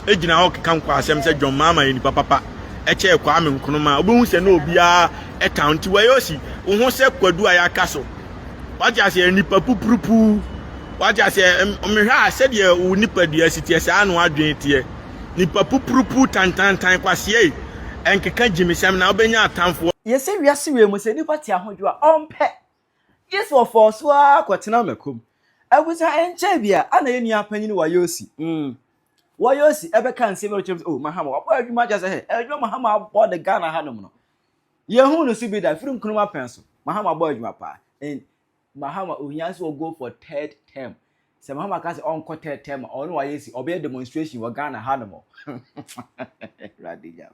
Ejina o kan Kwasea say John Mahama ni papa eche Kwame Nkrumah obehu se na obia account Wayoosi wo se kwadu ayaka so waja se nipa pupurupu waja se omehwa se de wo nipa dua sitie se anu adwen tie nipa pupurupu tantan Kwasea enkeka jimisem na obenya atamfo yesi wiase we mu se nipa ti ahodwa ompe yes wo for so akwatena makom abusa enche bia ana ye nua panyin Wayoosi Wayoosi ebe kan se me oh Mahama wa adwuma ja se he adwuma Mahama abo de Ghana hanom no ye hu no so bi da firim Nkrumah penso Mahama abo adwuma pa and Mahama ohianse will go for third term se Mahama ka se on third term on Wayoosi obe demonstration wa Ghana hanom radija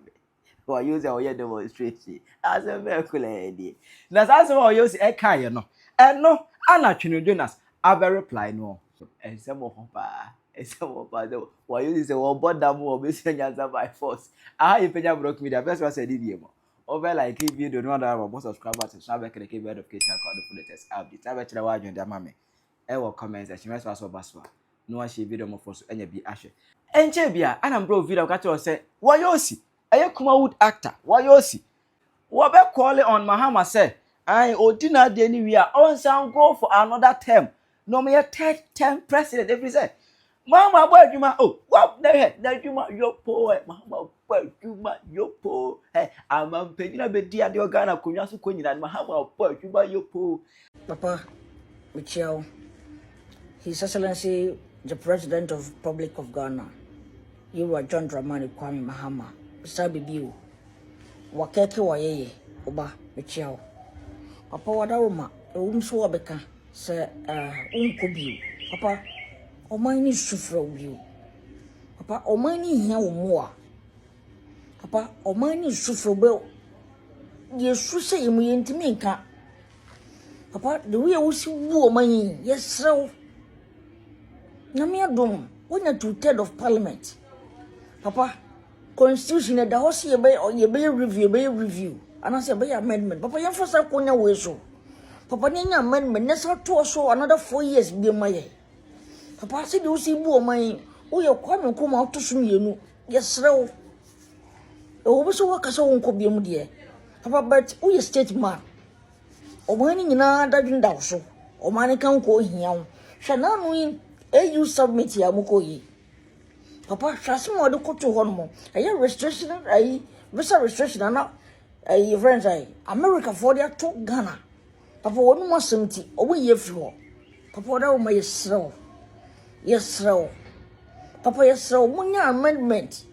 Wayoosi o ye demonstration as a vehicle edi na sa se Wayoosi e kan ye no eno ana Twene Jonas ave reply no e se mo ho pa Wayoosi say we board them or be nyanza by force. You Penyah broke media. First one said DDM. Over like if you don't know that about subscribers to subscribe to the KB notification code for latest update. I bet you watch your mama. Will comment section. Let's pass over baswa. No one share video more for so any be ashe. Enche bia anam bro video catch us say Wayoosi. Aye Kumawood actor. Wayoosi. What be calling on Mahama say I ordinary day we are on sound go for another term. No me a third term president every say. Mama boy juma oh what the heck na juma yo po Mama boy juma yo po hey amam Penyah be dia de Ghana konwa so konyina Mama boy juma yo po Papa Michelle, His Excellency the President of Republic of Ghana, you are John Mahama, Sabi Biu, Wakeke Wayeye, Oba Michelle. Papa Wadaruma, so Beka, say Unkubiu, Papa. Omani suffer you. Papa, Omani here more. Papa, Omani suffer well. Yes, you say me intimate. Papa, the way we see woman, yes, so. Namia dom, when you're 2/3 of Parliament. Papa, Constitution at the house ye bay or ye bay review, and I say by amendment. Papa, you first have Konya way so. Papa, Nina amendment, next or 2 or so, another 4 years be my. Papa said you see woman, oh, you're coming come out to swim you. Yes, sir. Oh, so what can so be dear. Papa, but who is state man? O mining in a dodging down so. O money can't go here. Shall not win you submit your mukoyi. Papa, shall some other go to Honmo. A year restriction, a visa restriction, and not a friends. America for their to Ghana. Papa, 1 more 70 over year for. Papa, that my slow. Yes, sir. Papa, yes, sir. One year amendment.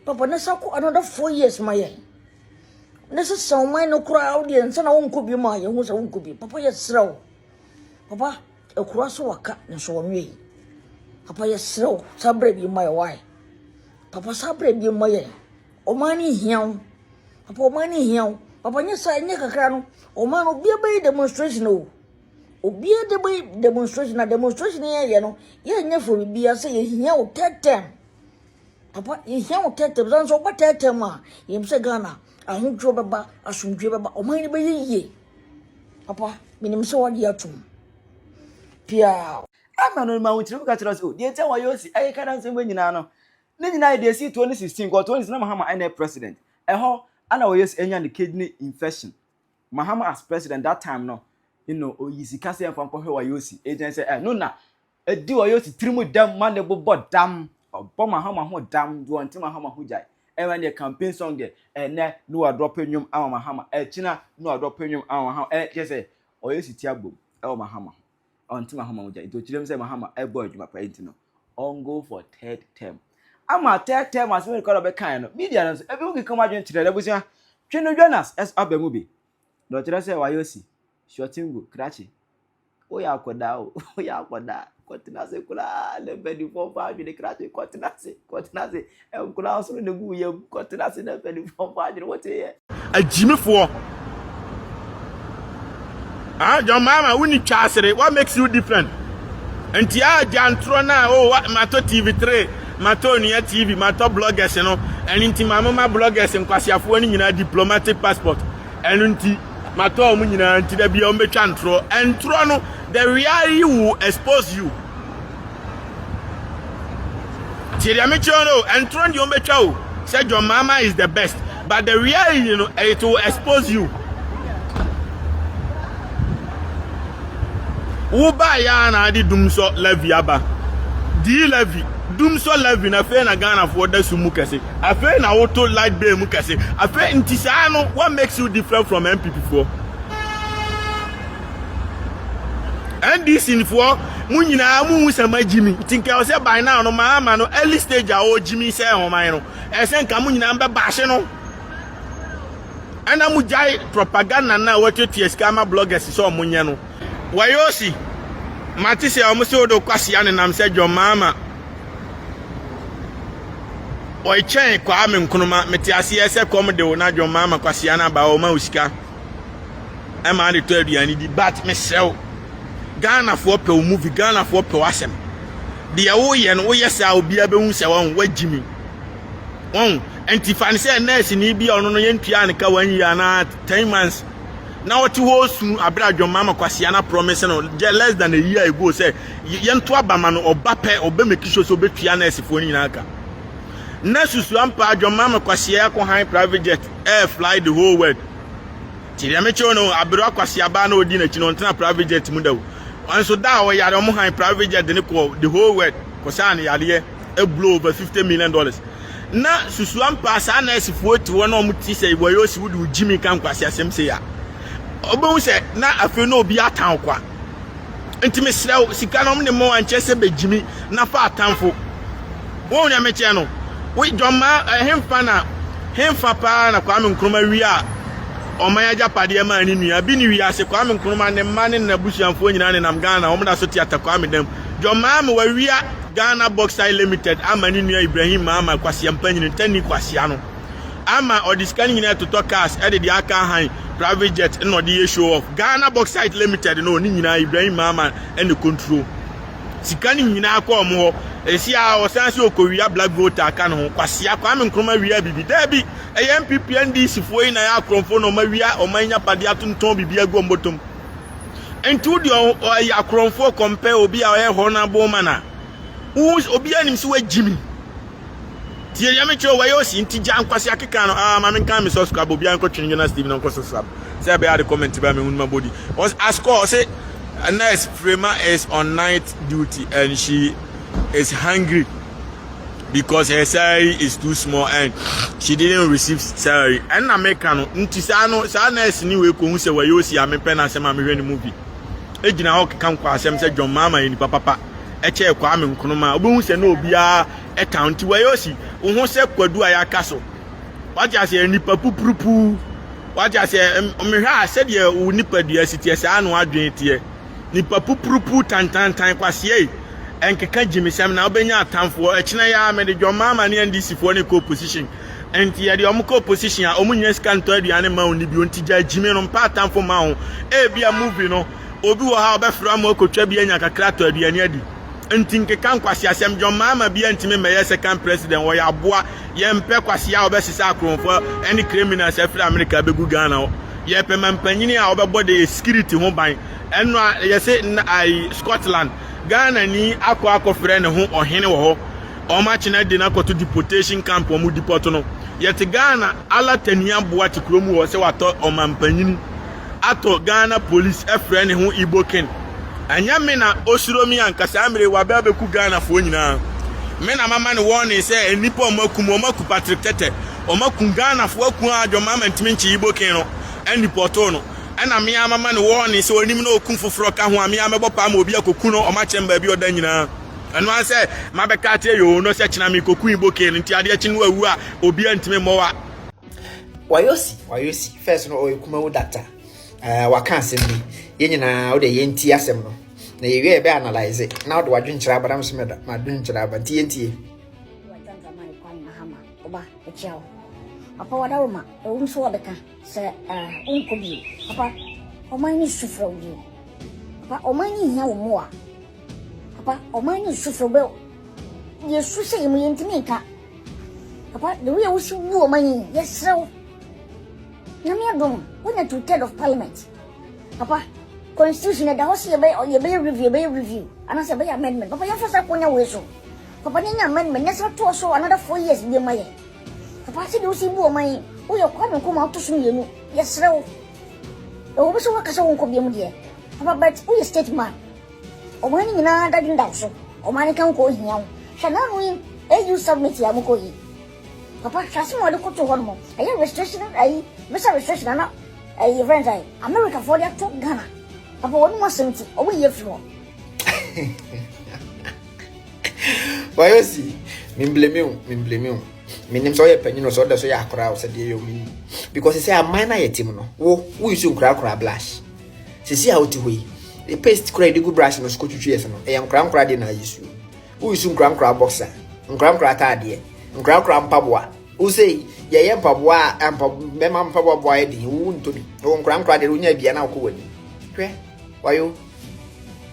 Papa, Nasako another 4 years, my. This is so mine no crowd, and son won't could be my who's a won't be. Papa, yes, sir. Papa, a cross worker, and so me. Papa, yes, sir. Sabre be my wife. Papa, Sabre be my. O money here. Papa, money here. Papa, yes, I never can. O man will be a bay demonstration. Oh. Obi de boy demonstration here you know ye nyefo bi ya say ye o tetem papa ye o tetem dan so ba tetem a ye mse Ghana ahudwo beba asundwe beba o man ne be ye papa minim se wadi atum pia amano ma wutiri ka tira so de tell Wayoosi ayi kana nsem nyina no ne nyina de see 2016 go 20 na Mahama ene president ho ana Wayoosi enya ne kidney infection Mahama as president that time no you know oyisi kase en fampo Wayoosi agent say no na edi Wayoosi trimu dam man de bo dam obo Mahama ho dam do anti Mahama ho jai e wan the campaign song de na no drop enwum ama Mahama china no drop enwum ama Mahama je say Wayoosi tiabom Mahama anti Mahama ho jai to chirem say Mahama boy adwuma pa enti no on go for third term ama third term as we call be kan no media no e be we come adwen chire da busia Twene Jonas abamu bi do chire say Wayoosi Shotingo, Krachi. Oya koda o, oya koda. Kontinase kula le bedi for 5 de Krachi kontinase. Kula so ne gu ye kontinase na bedi for 5 what here. Ajime for John Mahama we need chasere. What makes you different? Enti jantro na what mato TV3, mato Nia TV, mato bloggers no. And inti mama bloggers en Kwasea fo ni nyina diplomatic passport. Enunti mato omu nyina nti da bia ombetwa ntro no the reality will expose you Tiriamichono and Tron Yomecho said John Mahama is the best, but the reality, you know, it will expose you. Uba yana di dumso levy aba. Di levy. Dumso levy na fe na Ghana for the sumukase. Afe na auto light bay mukase. Afe intisano, what makes you different from MPP4? And this in for munyina mu sama Jimmy. Think I say by now no Mahama no early stage a Jimmy say o man no. E say nka munyina mbe baahye no. Ana mu jai propaganda na wato TSKama bloggers so munye no. Wayoosi Matise omusi odo Kwasea ne nam se John Mahama oi chen kwa ame nkunuma meti ase ese kom de wo na John Mahama Kwasea na ba o ma usika e ma de to aduani di but me sew Ghana for pe movie Ghana for pe wasem de ya wo ye no wo yesa obi abehun se won wagimi won antifan se nurse ni bi ono no ye ntua ne ka wan ya na 10 months. Now what you soon abra John Mahama Kwasea na promise no less than a year ago say yento abama no obape obe make sure so betua na esifo ni na aka na susu ampa John Mahama Kwasea ko han private jet air fly the whole world tiriamecho no abra Kwasea ba na odi na chi no ntena private jet mu dawo anso da o yare mo han private jet ne ko the whole world ko sa na yare e blow over $50 million na susu ampa sa na esifo ti wo na o muti say Wayoosi wudu Jimmy kan Kwasea sem say ya obo se na afi no obi atan kwa ntimi srew sika no ne mo anche se bejimi na fa atanfo wo nya meche no we John hemfa pa na Kwame Nkrumah wi a omanya japade ma ni nua bi ni wi ase Kwame Nkrumah ne ma ne na busuanfo nyina ne nam Ghana o mda so ti Kwame dem John Mahama wa wi a Ghana Bauxite Limited amani nua Ibrahim Mahama Kwasea mpanyini tani Kwasea no ama odiscan nyina to cars e de aka han private jet no de show off Ghana Bauxite Limited no ni nyina Ibrahim Mahama and control sikani nyina akọ omo esi a osanse okowia black voter aka no Kwasea Kwame Nkrumah wia bibi dabi e MPP NDC fo na ya akromfo no ma wia omanya pade atonton bibi agu mbotom entu de ya akromfo compare obi a e honorable mana obi anim se wa Jimmy Tiriamecho Wayoosi nti jan Kwasea keka no mama nkan me subscribe obi an ko Twene Jonas TV no ko subscribe say be the comment ba me hunma body was ask her say nurse Prema is on night duty and she is hungry because her salary is too small and she didn't receive salary and na make no nti sa nurse ni we ko hu say Wayoosi amepe na asem amehwe ni movie ejina ho keka nkwa asem say John Mahama ni papa eche Kwame Nkrumah obi hu say no obi a account Wayoosi wo se kwadu ayaka so waja se nipa pupurupu waja se mehwa se de wo nipa dua sitie se anu adwen tie nipa pupurupu tantan Kwasea enkeka jimisem na obenya atamfo ekina ya me de John Mahama ne NDC fo ne co-position enti ya de omko position a omunya scanto aduane ma oni bi onti ja jimi no mpa atamfo ma ho e bia movie no obi wo ha obefra mo akotwa bi anya kakra to aduane adi ntinke kan Kwasea sem John Mahama bia ntime meye second president wo ya aboa ye mpe Kwasea obesisa akromfo any criminals afri America begu Ghana ye pe mampanyini a obebo de security ho ban eno ye se Scotland Ghana ni akọ frɛ ne ho ohene wo ho o ma china de na koto deportation camp o mu deport no ye te Ghana ala tania boa te kromu wo se wato o mampanyini ato Ghana police frɛ ne ho Iboken anya me na osuro mi ankasa amre wa ba beku Ghana fo nyina me na mama ne warning say enipa omaku Patrick Tete omaku Ghana fo aku a John Mahama ntimi nchi Iboken no enipa to no ana me mama ne warning say onim na okun foforo ka ho a me amebo pa ma obi akoku no oma chemba bi oda nyina anu an say mabeka tie yo no se china me koku Iboken nti ade achi no awu a obi antimi mowa Wayoosi first no Kumawood data waka asem bi ye nyina wo de ye nti asem no na ye wie be analyze na wo de wadwen kyerɛ abadam so meda ma dwen kyerɛ abanti ye ntie oba echiao apa wada uma so wadaka se unkobi apa omani sufro bi apa omani hia wo moa apa omani sufro be yesu se mu yentimi ka apa de we wusi wu omani yesrew na me adom when to head of parliament papa constitution da house ye be review and I say be amendment papa you first akonya we so Papa Nya man, never to so another 4 years be my. Papa said you see woman, who you come out to soon you. Yes, sir. Oh, so what can one be dear? Papa, but who is state man? Or when you know that in doubt so, or money can go here. Shall not win, you submit Yamoko. Papa, trust me, I look to one more. I have restriction, I miss a restriction, I'm not. A friend, America for that to Ghana. Papa, 1 more 70, over year floor. Wayoosi, me blame you. Me name so ye Penyah so that so ya crowd said you mean. Because he say a minor yetim no. Who is you crowd blàst. See how to we. The paste credit good brush no school to years no. I am crown na issue. Who is you crown boxer? Crown tadie. Crown pabwa. Who say ye pabwa and mema pabwa boy di who to be. Crown de unya bia na ko wani. Hwe. Wayo.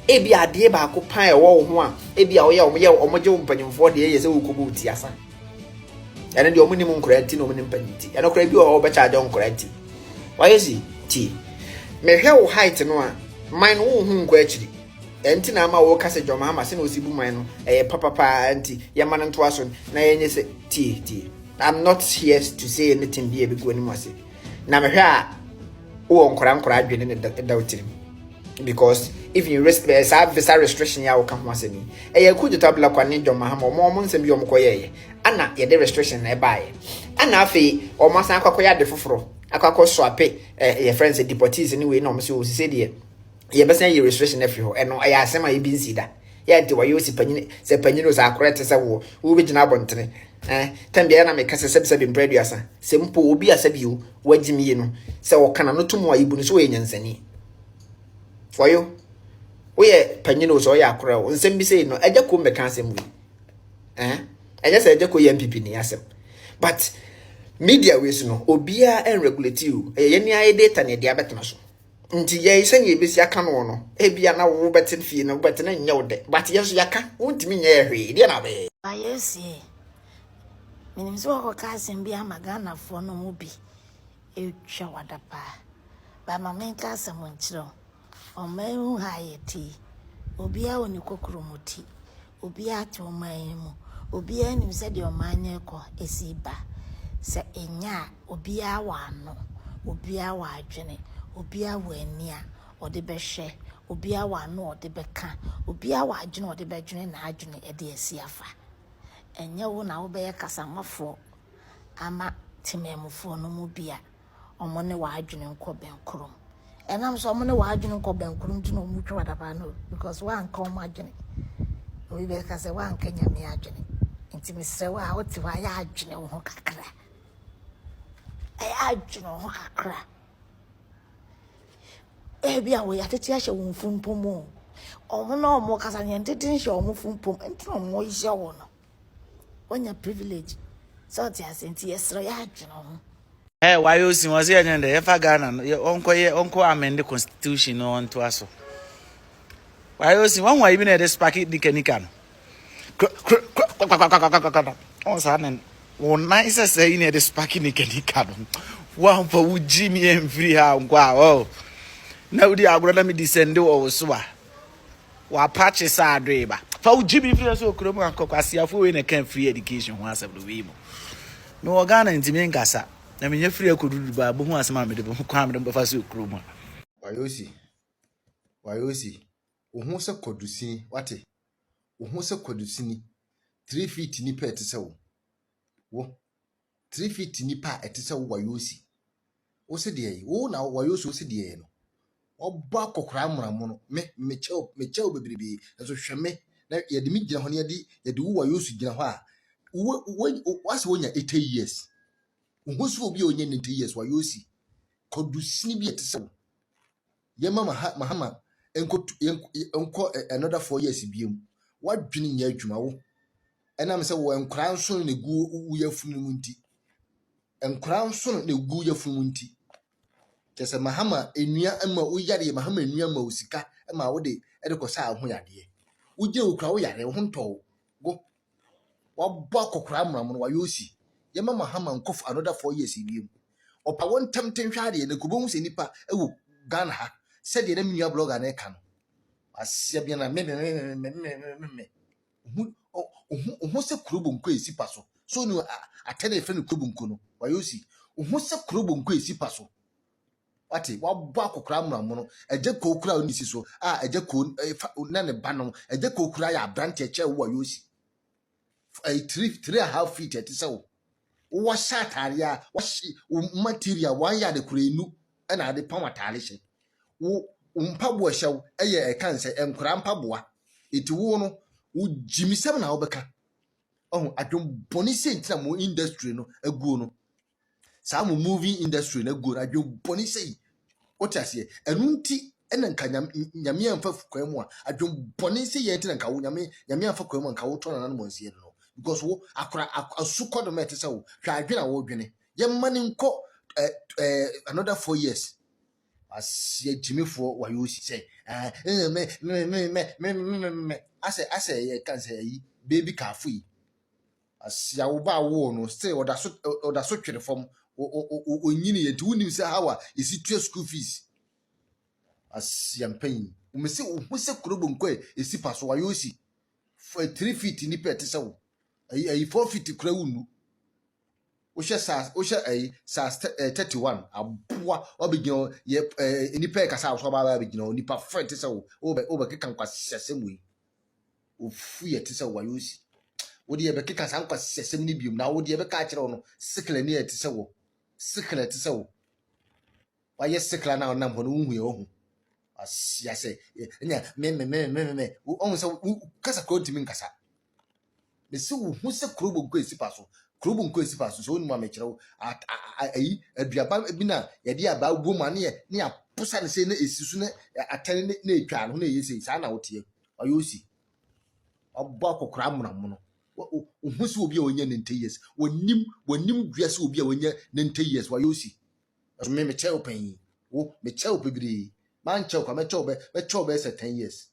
Ebi ade ba ko pan e wo ho a ebi a wo ye omoje mpanyimfo de ye se wo kobu ti asa ene de omunim nkoranti no omunim panyiti ene kora bi o be charge nkoranti Wayoosi ti me hwe wo height no a man wo hu nko akiri enti na ama wo kase John Mahama se na osibu man no papa anti ye man nto aso na ye nyese ti I'm not here to say anything bi e be go anim ase na me hwe a wo nkora adwene ne da otirim. Because if you risk visa restriction ya waka ho asemi e kuju tabla kwa ni John Mahama omo nsem bi omkoye ana ye de restriction na e bae ana afi omo san akwakoya de foforo akwakọ swape ye friends deportees anyway na omo se de ye besen ye restriction afi ho eno ya asema ye bi nsida ye de Wayoosi panyin no sa akorete se wo be gina abontene tambia na me kase sebi mpreduasa se mpo obi asabi o wagimi no se wo kana no tumu ayibu no so we nyansani Wayo, we Penyah so ya akora o nsem bi sei no eje ko mbeka asem wi eje se eje ko MPP ni asem but media we no obia en regulate you ye ni aye data ne dia betena so nti ye senye besi aka no ebia na wo beten fie na wo betena nya wo de but ye so yaka wontimi nya ehwe dia na be Wayoosi, minim so ko ka asem bi amagana fo no mu bi etwa wadapa ba mamen ka asem nchiro Omehu hayeti obia woni kokromoti obia te omanmu obia nim se de omanye ko esiba se enya obia wano obia wadwene obia wania ode behwe obia wano ode beka obia wadwene ode bedwene na adwene ede asiafa enya wo na wo be kasamafo ama timemufo no mu bia omo ne wadwene nko benkrom. And I'm so many waging called them couldn't know much what I know because one call my journey. We because a one Kenya me agony. Intimacy so out to I agony on Hokakra. I agony on Hokakra. Maybe I will at the teacher won't fum pomo. Or no more because I didn't show more fum pom and no more is your honor. When your privilege, so just in tears, I agony. Wayoosi was here and the ever Ghana your uncle amend the constitution no on to us. Wayoosi one way even at this packet Nikan. Oh son one nice saying at this packet Nikan. One for Jimmy and free wow. Now the agro me descend or so. Wa patches are driver. For Jimmy so Kroma Kwasea for in a camp free education once of the week. No Ghana in Timengasa. I mean, you're free. I could do ba who has mammy the crime and Bafasu Kruma. Wayoosi, who se kodusi, wate, who se kodusini, 3 feet nipa etisawo. Wo, 3 feet nipa etisawo Wayoosi. O se de, wo na Wayoosi o se de no. Oba kokra mramono, me cheo bebrebe, enso hweme, na ye de mi gina ho ne ye de wo Wayoosi gina ho a. Wo wase wonya 80 years. Ungusu obi onye 90 years Wayoosi kodusini bi etesew yema Mahama enko another 4 years biem wadwene nya adwuma wo enam se wo enkran so ne gu uyafunu munti enkran so ne gu uyafunu munti kese Mahama enua ama uyare Mahama enua ma osika ama wo de ko sa ho yade uje okra wo yare ho nto go wabọ kokra mram no Wayoosi yema Mahama nkof another 4 years biem opa won temten hwade ne kubo hu se nipa ewo Ghana ha se de na minua blogger na ka no asia bia na me ohu se kurobo nko esi paso so no atene fe no kurobo nko no Wayoosi ohu se kurobo nko esi paso wate wabọ akokra mramu no eje kokura onisi so eje ko na ne ba no eje kokura ya brant eche Wayoosi 3.5 feet etise wo wo shatare a wo material wan ya de kura enu na ade pam atare hye wo mpabo hyew eye kanse enkura mpaboa eti wo no wo jimisem na wo beka oh adwon boni sentina mo industry no aguo no sa mo movie industry na aguo adwon boni sei otiase enunti ena nka nyame amfa fukwan mu a adwon boni sei ye ntina nka wo nyame amfa fukwan mu nka wo to na no monsie no because wo akora asuko do mete sa wo hwa adwena wo dwene ye mane nko another 4 years as ye jimifo Wayoosi say me ase ye kan say yi baby kafu as ya wo ba wo no say oda so twere fom onyini ye tu nim say how is it school fees as yampain o me say o se kurobo nko esi paso Wayoosi for 3 feet ni pete say wo ayi 4 feet kura wunu o she 31 aboa obigino ye nipa kasa so ba obigino nipa front say wo be kekan kwasesem wi ofu ye te say Wayoosi wo de be kekan san kwasesem ni biom na wo de be ka kire no sikle ni ye te say wo sikle te say wo wa ye sikla na onam ho no hu ye ohu asia say nya me on say kasa ko ntimi nkasa me se wo hu se kurobo nko esi paso kurobo nko esi paso so onuma me kire wo ayi aduaba bi na ye de aba wo ma ne apusa ne se na esisu ne atane na etwa no na yesi sa na wote Wayoosi obba kokora amram no hu se obi a wonya 90 years wonim dua se obi a wonya 90 years Wayoosi so me che open wo me che opebiri man che kwa me che be se 10 years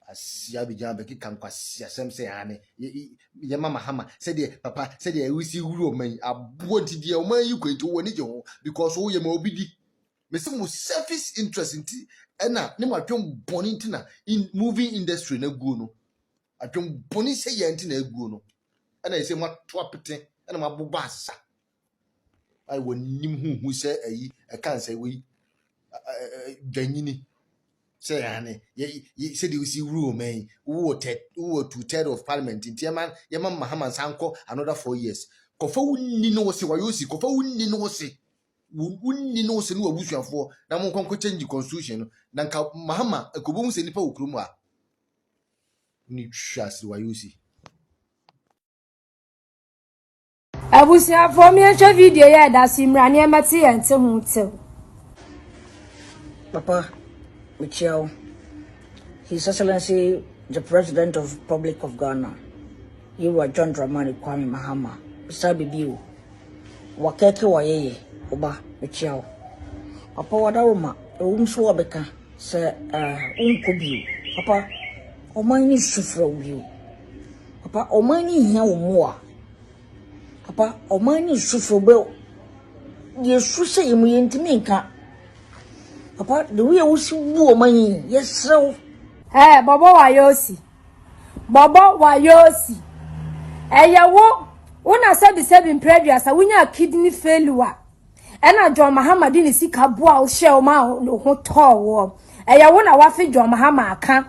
asia bi jan be ki kan Kwasea sem se ane ye mama hama se de papa se de wusi wuro man abo ntide o man yi kwanti wo ni je ho because wo ye ma obidi me se mo selfish interest nti na ne ma twon boni ntina in movie industry na guo no atwon boni se ye ntina guo no na ye se ma to apete na ma bobo asa ai wonim hu se ayi kan se we dwanyini say ane ye said you see rule man who 2/3 of parliament in Tiaman Yaman Mahama Sanko another 4 years kofa wunni no se Wayoosi kofa wunni no se no abusuafo na mo konko change constitution na nka Mahama ekobom se nipa okrum a ni twasi Wayoosi abusuafo mi enche video ya da simrani emati ente hu tew Papa, Michelle, His Excellency, the President of the Republic of Ghana, you are John Mahama, Mr. Bibiu, Wakeke Wayeye, Oba, Michelle. Papa, Wadaruma, Umswabeka, say, Umkubu. Papa, Omani Sufra you. Papa, Omani here more. Papa, Omani Sufra Bill. Yes, you say you mean to me, Papa, the way we see woman, yes, so. Eh, Baba Wayoosi. Eyawo, una sabi previous, winya kidney failure. Ena John Mahama dini si kabua o share ma no ho to. Eyawo na wafi John Mahama aka.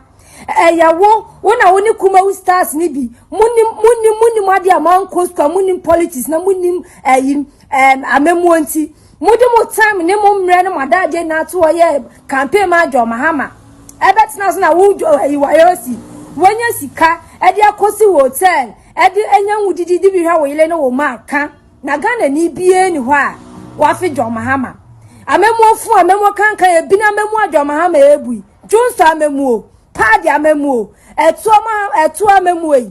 Eyawo, una woni Kumawood stars ni bi. Muni madi amount cost kwa muni politics na muni amemu nti. Mudi mo time ne mo mre no madaje na to ye campaign ma John Mahama ebetina so na wo Wayoosi wonya sika e de akosi hotel e de enya wudidi bi hwa wo yele no wo ma ka na Ghana ni bie ni hɔ a wa fi John Mahama amemo kanka e bi na amemo John Mahama ebui junso amemo padi amemo etu amemo yi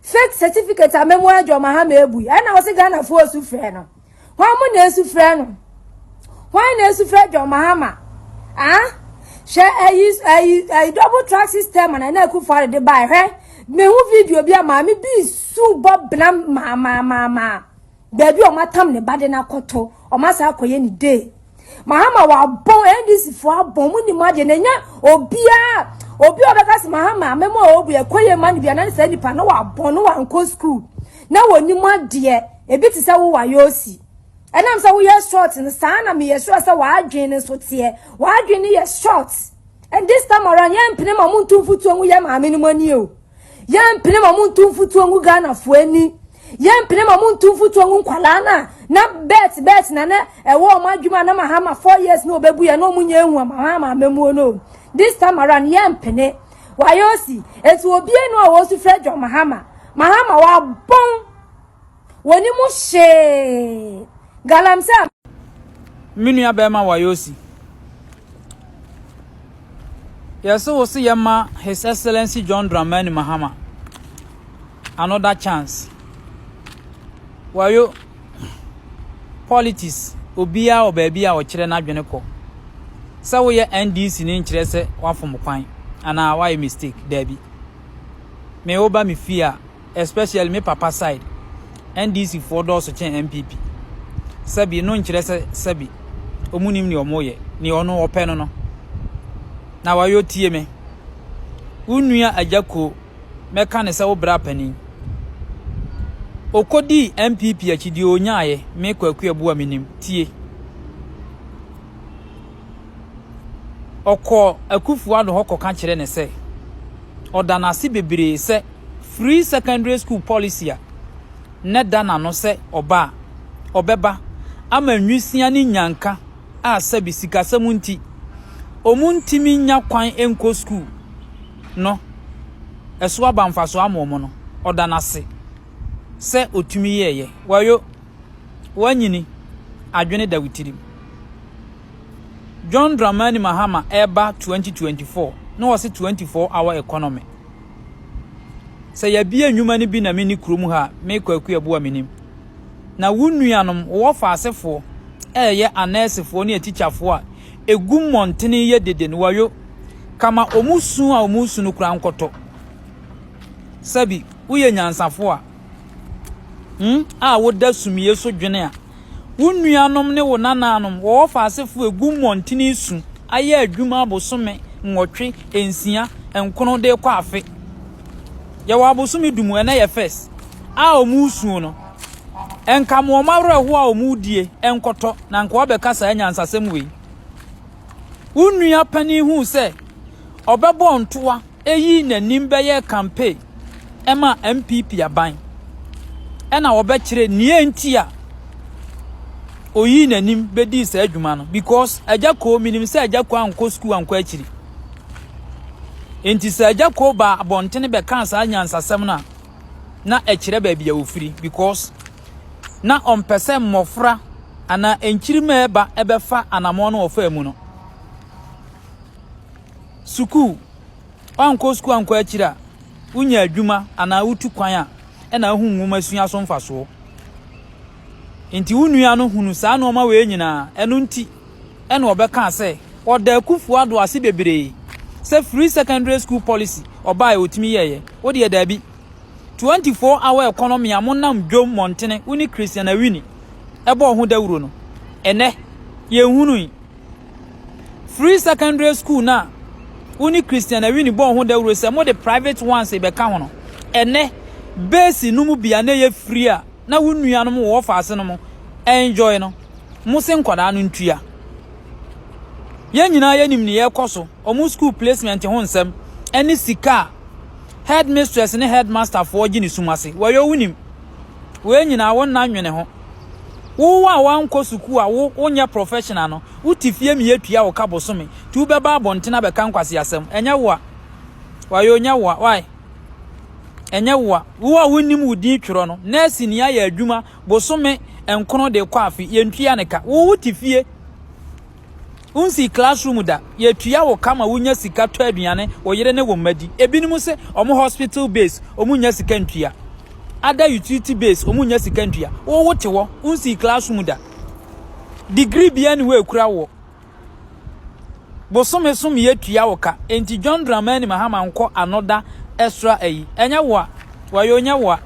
fake certificate amemo John Mahama ebui e na wo se Ghana fo osu frɛ no Why na sufre John Mahama? Share a double track system and I could follow the buy her. Me who video be a mammy be so bob blam ma. Baby or my tam ne bad na koto or massa any day. Mahama wa bon and this for a bomb in imagine or obi obeka se Mahama memo obu ekoye man bia na se nipa no wa bon no wa nko school na woni mu ade ebi ti se wo Wayoosi enam se wo ye short ni sa na me ye sure se wa adwen ni so te wa adwen ni ye short and this time around ye mpene ma muntu mfutu angu ye maame ni mani o ye mpene ma muntu mfutu angu Ghana fo ani ye mpene ma muntu mfutu angu nkwala na bet na na ewo ma adwuma na Mahama 4 years na obebu ye na omunye enwu Mahama memu no this time around ye mpene Wayoosi etu obi enu a wo su frɛ John Mahama wa bon woni mu she galamsa minua bema Wayoosi yeso wo se yema His Excellency John Dramani Mahama another chance wayo politics obia obabia o kire na adwene ko sa wo ye NDC ni nkire se wafom kwan ana why mistake debi me oba me fear especially me papa side NDC for those chen MPP sabi no nkire se sabi omunim ni omoye ni ono ope no na wayo tie me unua ajako meka ne se wo bra pani okodi MPP akidi onyaaye me kwaku abu aminim tie oko akufu ado hoko ka kire ne se odanase bebre se free secondary school policy a ne dana no se oba obeba ama nwisia ni nyanka a sabi sikasam nti omuntimi nya kwan enko school no eso abamfaso amomo no odanase se otumi yeye wayo wanyini adwene dawitirim John Dramani Mahama eba 2024 no was 24 hour economy se ya bia nwuma ni bi na meni krom ha me kwaku abu aminim na wunuanom wo fa asefo eye anesefo ne teacherfo a egum montene ye dede no wayo kama omusu no kura nkoto sabi uye nyansafo a woda sumiye so dwene a wunuanom ne wo nananom wo fa asefo egum montene su aye adwuma abosome nwotwe ensia enkono de kwa afe ya wa abosome dumu na ye first a omusu no enka mo mawre ho a omudie enkoto na nka obekasa nyansasem we unua pani hu se obebo ntoa eyi nanim beye campaign ema MPP aban ena obekire nie ntia oyi nanim bedi se adwuma no because ajako minim se ajako anko school anko akiri enti se ajako ba abontene be kansa nyansasem na ekire ba bia ofiri because na ompese mmofra ana enkirima eba ebefa anamo no ofa emu no suku anko suku anko akira unya adwuma ana utu kwan a ena hu nwuma sua so mfaso enti unua no hunu saa no ma we nyina eno nti ena obeka ase oda akufu ado ase bebre se free secondary school policy oba otimi yeye odi ye dabi 24 hour economy amonam dwom montene uni Christian awini ebo ho dawuro no ene ye hunu free secondary school na uni Christian awini bo ho dawuro se mo the private ones e beka ho no ene base numu bia na ye free a na wunua no mo wo faase no mo enjoy no mo se nkwada no ntua ye nyina ye nim ne ye koso omu school placement ho nsem eni sika headmistress ne headmaster for gini sumase wayo wunim we nyina won na nwene ho wo wa wanko suku a wo onya professional no utifie mi atua wo kabosome tu beba abontena be kan kwase asem enya wo a wayo nya wo why enya wo a wonim wudi tworo no nurse ni ya adwuma bosome enkono de kwa afi yentua ne ka wo utifie unsi classroom da ye tua wo kama wunya sika to aduane wo yere ne wo madi ebinim se omo hospital base omunya sika ntua other utility base omunya sika ntua wo wote wo unsi classroom da degree bia ni we kura wo bosome som ye tua wo ka enti John Dramani Mahama nko another extra ayi enya wo wayo nya wo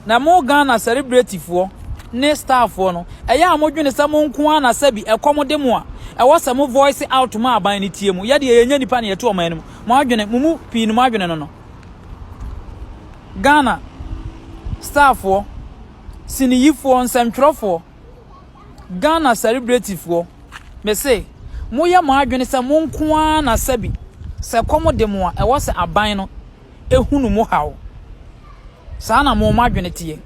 na mo Ghana celebrity fo ne staff no eya amodwene se mo nko ana sabi ekomode mo a ewose mo voice out ma aban ne tie mu ye de ye nya nipa ne yeto oman mu mo adwene mumu pii no mo adwene no Ghana staffo siniyifo nsɛmtwerɛfo Ghana celebrativefoɔ me say moyɛ mo adwene sɛ mo nkoa na sabi sɛ kɔm de mo a ɛwɔ sɛ aban no ehunu mo haw saa na mo adwene tie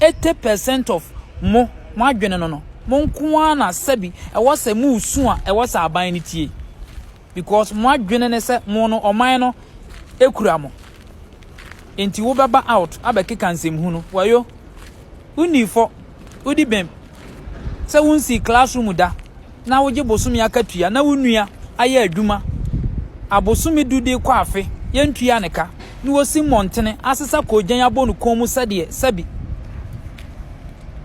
80% of mo adwene no mo nkoa na sabi ɛwɔ sɛ mo usu a ɛwɔ sɛ aban no tie because mo adwene ne sɛ mo no ɔman no ekura mo enti wo baba out abɛkeka nsɛm hu no wayo unifo udi bem sɛ wonsi classroom da na woje bosumi akatua na wonua ayɛ adwuma abosomi dude kɔ afe yentua ne ka ni wosi montene asesa kɔgyan abonu komu sɛdeɛ sabi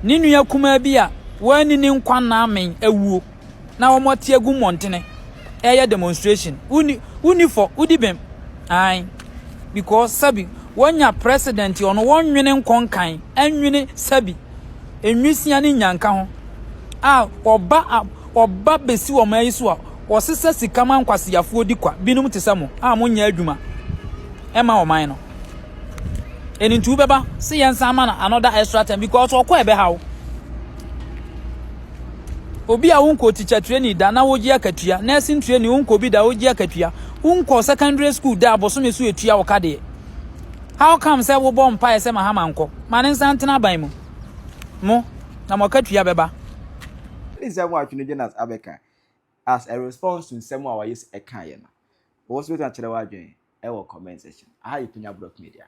ni nua kuma bi a wani ni nkwa na amen awuo na wo mɔte agu montene ɛyɛ demonstration unifo udi bem ai because sabi wonya president ono wonwene nkonkan enwene sabi enwisia ne nyanka ho a oba besi wo man yiso a osesa sikama nkwaseyafo di kwa binum tesamo a monya adwuma ema wo man no eni ntu beba se yensa ama na another extra time because okọ ebe hawo obi a wonko teacher training da na woji akatua nursing training wonko bi da woji akatua wonko secondary school da abosome so etua wo kade. How come say wo bom pa say Mahama nko mane nsantena ban mu mo na mokatua beba this is what Twene Jonas abeka as a response to nsɛm a wayɛ ɛka yɛ no wo so betu akyerɛ wa adwen ɛwɔ comment section aha yɛ Penyah Block Media.